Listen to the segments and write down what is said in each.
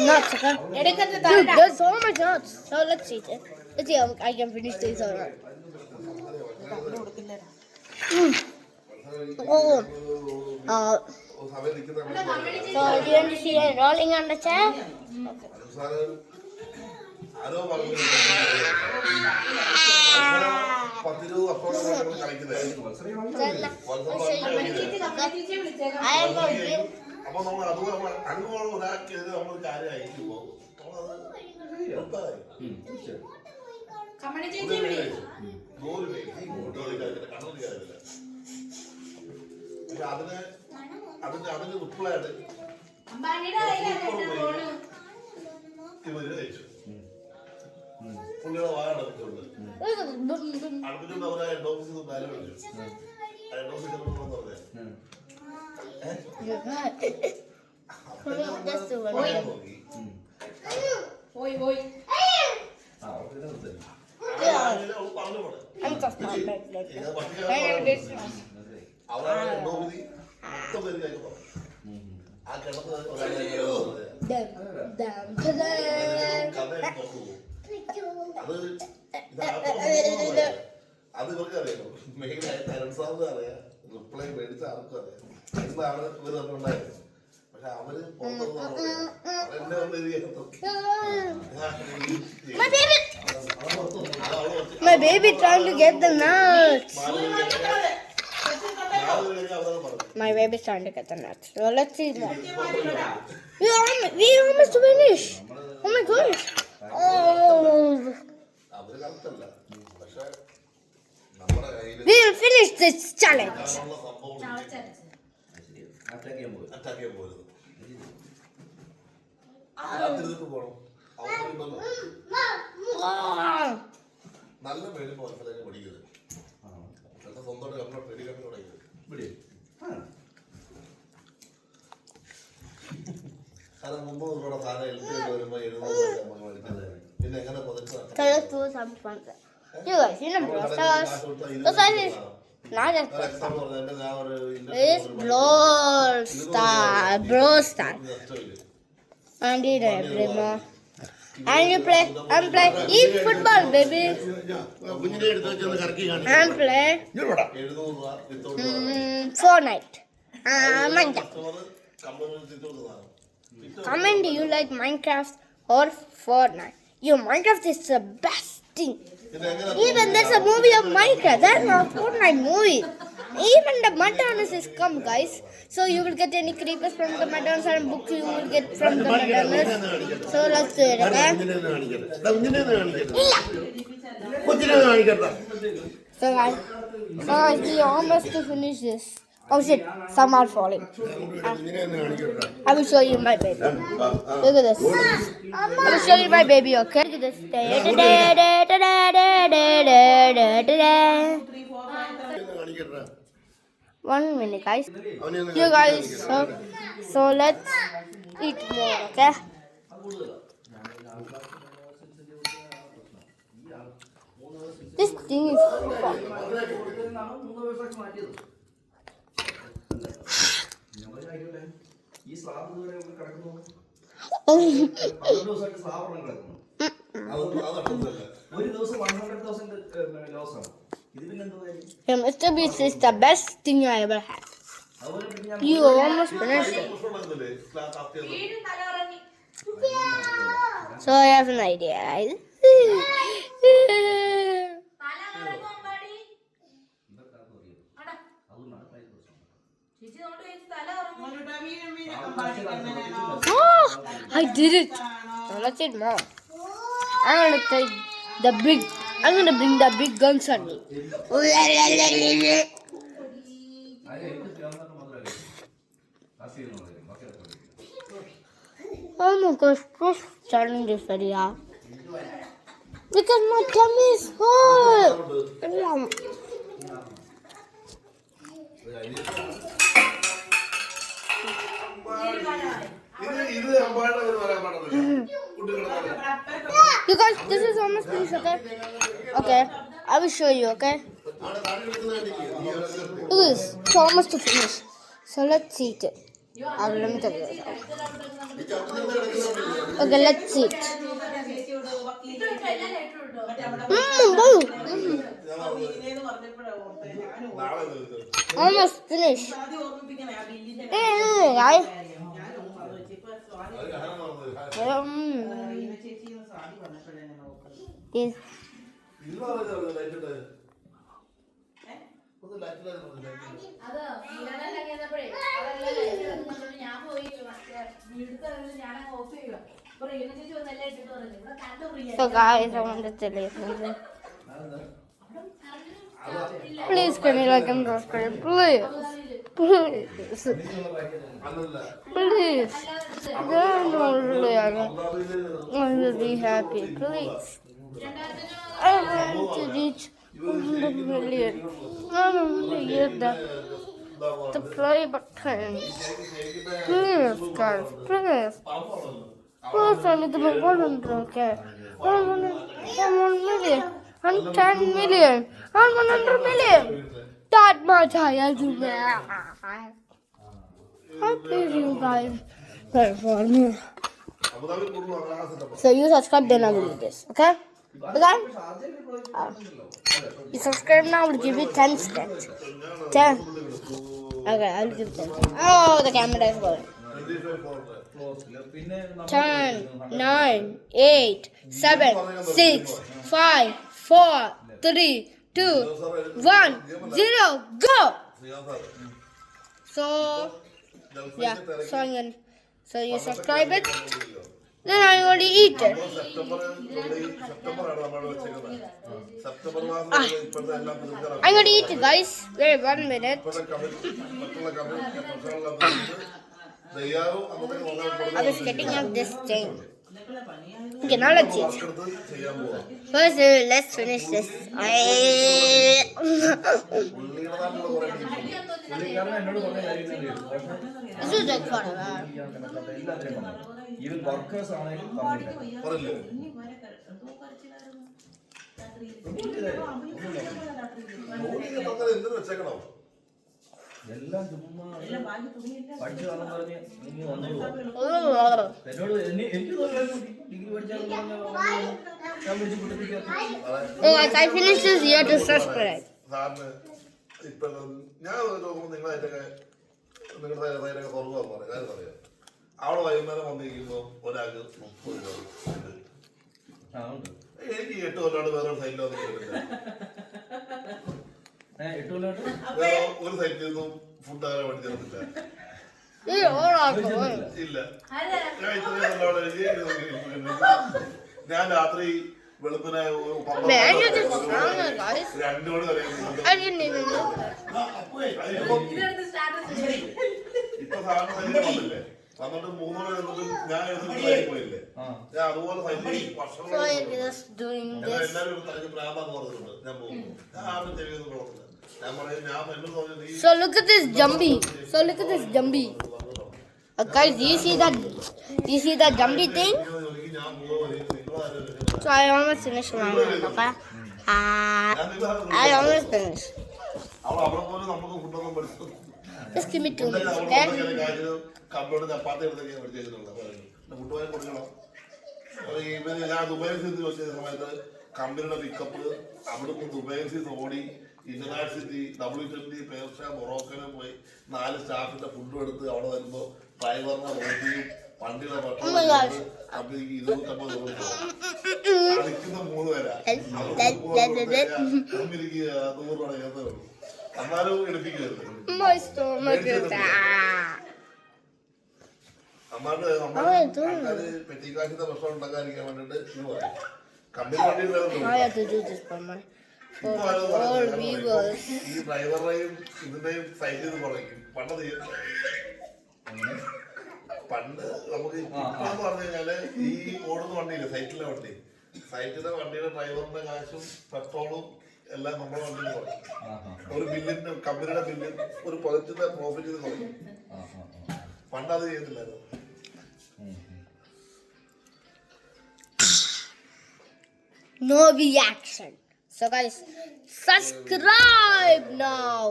nuts, okay? Dude, there's so much nuts. So let's eat it. Let's see how I can finish this or not. Oh. So do you want to see it rolling on the chair? I am going to give. അപ്പോൾ നമ്മൾ അതുപോലെ അങ്ങോട്ട് ഒരാക്കിയത് നമ്മൾ കാര്യം അയച്ചു പോകും അതിന് reply ഇവര് അയച്ചു പുള്ളിയുടെ വായ അടപ്പിച്ചുണ്ട് അടപ്പിച്ചുകൊണ്ട് അവരെ ഹെഡ് ഓഫീസിൽ ബാല വിളിച്ചു ഹെഡ് ഓഫീസിൽ പറഞ്ഞേ അത് ഇവർക്കറിയാം മെയിനായിട്ട് അരൺസാറിന് അറിയാം റിപ്ലൈ മേടിച്ച ആർക്കും അറിയാം എന്താണ് ഇവർ തമ്മിലുണ്ടായത് പക്ഷെ അവര് എന്നെ My baby trying to get the nuts. My baby's trying to get the nuts. So let's see that. We almost finished. Oh my gosh. Oh. We will finish this challenge. നല്ല പേടി പോലത്തെ പഠിക്കുന്നത് സ്വന്തമായിട്ട് നമ്മളെ പേടി കണ്ടു തുടങ്ങിയത് കാരണം 300 രൂപയുടെ സാധനം എൽപി വരുമ്പോ 700 പിന്നെ എങ്ങനെ You guys, you know Brawl Stars. Those are his. Not just Brawl Stars. And you know Primo. And you play, and play. Eat football, baby. And play. Fortnite. Minecraft. Comment, do you like Minecraft or Fortnite? Minecraft is the best thing. Even there's a movie of Minecraft. That's not a Fortnite movie. Even the McDonald's is come, guys. So you will get any creepers from the McDonald's and book you will get from the McDonald's. So let's do it, okay? So guys, we almost to finish this. Oh shit, some are falling. I will show you my baby. Look at this. I will show you my baby, okay? Look at this. 1 minute, guys. You guys, so let's eat more, okay? This thing is fun. Mr. Beast is the best thing I ever had. You almost finished it. So I have an idea, right? Oh, I did it. Now let's eat more. I'm gonna take the big. I'm gonna bring the big guns on me. Oh my gosh, this challenge is very hard. Because my tummy is full. You guys, this is almost finished, okay? Okay, I will show you, okay? Look at this, it's almost to finish. So let's eat it. Let me tell you. Okay, let's eat. Almost finished. Yes. So guys, I want to tell you something. Please, can you like and subscribe? Please. Please. Please. Then only I will be happy. Please. I want to reach 100 million. I want to get the play button. Please, guys. Please. Please, I need to be 100. Okay. 1 million. And 10 million. And 100 million. That much higher to me. I please you guys pray for me. So you subscribe, then I will do this. Okay? Okay? You subscribe now, I will give you 10 steps. 10. Okay, I will give 10. Oh, the camera is going. 10, 9, 8, 7, 6, 5, 4, 3, 2, 1, 0, go! So, yeah, so you subscribe it, then I already eat it. I'm gonna eat it, guys. Wait 1 minute. I was getting up this thing. Okay, now let's eat. First, let's finish this. This is like forever. Even workers are like എല്ലാം ചുമ്മാ പഠിച്ചു കാണാൻ പറഞ്ഞ് ഇനി വന്നോളൂ എന്നോട് എനിക്ക് degree പഠിച്ചാൽ ഞാൻ പഠിച്ച് കുട്ടിപ്പിക്കാത്ത I finished this year to subscribe. ഇപ്പൊ ഞാൻ നോക്കുമ്പോൾ നിങ്ങളുടെ തുറന്നു പറഞ്ഞു കാര്യം പറയാം. അവിടെ വൈകുന്നേരം വന്നിരിക്കുമ്പോൾ ഒരാൾക്ക് 30 രൂപ. എനിക്ക് 8 കൊല്ലാണ് വേറെ സൈറ്റിൽ വന്നിട്ടില്ല. ഒരു സൈറ്റിൽ നിന്നും ഫുഡ് അങ്ങനെ പഠിച്ചിരുന്നില്ല. ഇല്ല, ഞാൻ ഇത്രയും ഞാൻ രാത്രി വെളുപ്പിനെ 2 മണി വരെ ഇപ്പൊ സാറിന് വന്നില്ലേ, വന്നിട്ട് 3 മണി വന്നിട്ട് ഞാൻ പോയില്ലേ, ഞാൻ അതുപോലെ എല്ലാവരും തനിക്ക് പ്രാന്താന്ന് പറഞ്ഞിട്ടുണ്ട്. ഞാൻ പോകുന്നു, ഞാൻ ആരും ചെവിയൊന്നും കൊടുത്തില്ല. ഞാൻ പറയും ഞാൻ എന്നോട് തോന്നി. So look at this Jumbie. Guys, do you see that Jumbie thing? So I almost finished my one, okay? I almost finished. Just give me 2 minutes, okay? കമ്പോട് ചപ്പാത്തി എടുത്തൊക്കെ പഠിച്ചിട്ടുള്ളത് ഫുഡ് പോയി കൊടുക്കണം. ഞാൻ ദുബായിൽ സിറ്റി വെച്ച സമയത്ത് കമ്പനിയുടെ പിക്കപ്പ് അവിടുന്ന് ദുബായിൽ സിറ്റി ഓടി ഇന്റർനാഷണൽ W20 പേർഷ്യ മൊറോക്കോയിലും പോയി 4 സ്റ്റാഫിന്റെ ഫുഡും എടുത്ത് അവിടെ വരുമ്പോൾ ഡ്രൈവറിനെ റോട്ടിയും വണ്ടിയുടെ ഭക്ഷണം കമ്പനിക്ക് 250 രൂപ കളിക്കുന്ന 3 പേരാ. കമ്പനിക്ക് 100 രൂപ ചേർത്തേ ഉള്ളൂ. എന്നാലും എടുപ്പിക്കരുത്. നമ്മള് പെറ്റിക്കാശിന്റെ പ്രശ്നം ഉണ്ടാക്കാതിരിക്കാൻ വേണ്ടിട്ട് കമ്പനി ഈ ഡ്രൈവറുടെയും ഇതിന്റെയും സൈറ്റിൽ നിന്ന് കുറയ്ക്കും. പണ്ട് നമുക്ക് ഇപ്പോഴെന്ന് പറഞ്ഞു കഴിഞ്ഞാല് ഈ ഓടുന്ന വണ്ടിയില്ലേ, സൈറ്റിലെ വണ്ടിയുടെ ഡ്രൈവറിന്റെ കാശും പെട്രോളും എല്ലാം നമ്മുടെ വണ്ടിയിൽ കുറയ്ക്കും. ഒരു ബില്ലിന്റെ കമ്പനിയുടെ ബില്ലിൽ ഒരു പ്രൊജക്റ്റിന്റെ പ്രോഫിറ്റ് കുറയ്ക്കും. പണ്ട് അത് ചെയ്യുന്നില്ലായിരുന്നു. No reaction. So guys, subscribe now.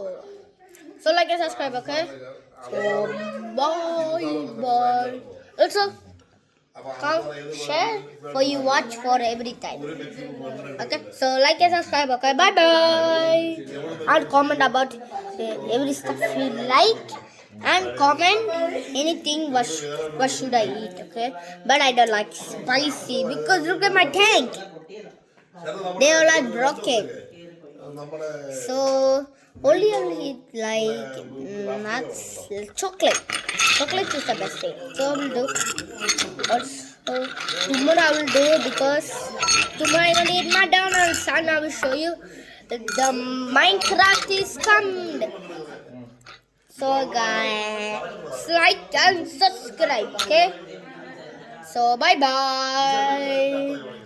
So like and subscribe, okay? So bye. Also, come share for you watch for every time. Okay, so like and subscribe. Okay, bye bye. And comment about every stuff you like. And comment anything what should I eat, okay? But I don't like spicy because look at my tank. They are like broken. നമ്മുടെ So only I'll eat like nuts, chocolate. Chocolate is the best thing. So I will do. Also tomorrow I will do because tomorrow I will eat McDonald's and I will show you the Minecraft is coming. So guys, like and subscribe, okay? So bye bye.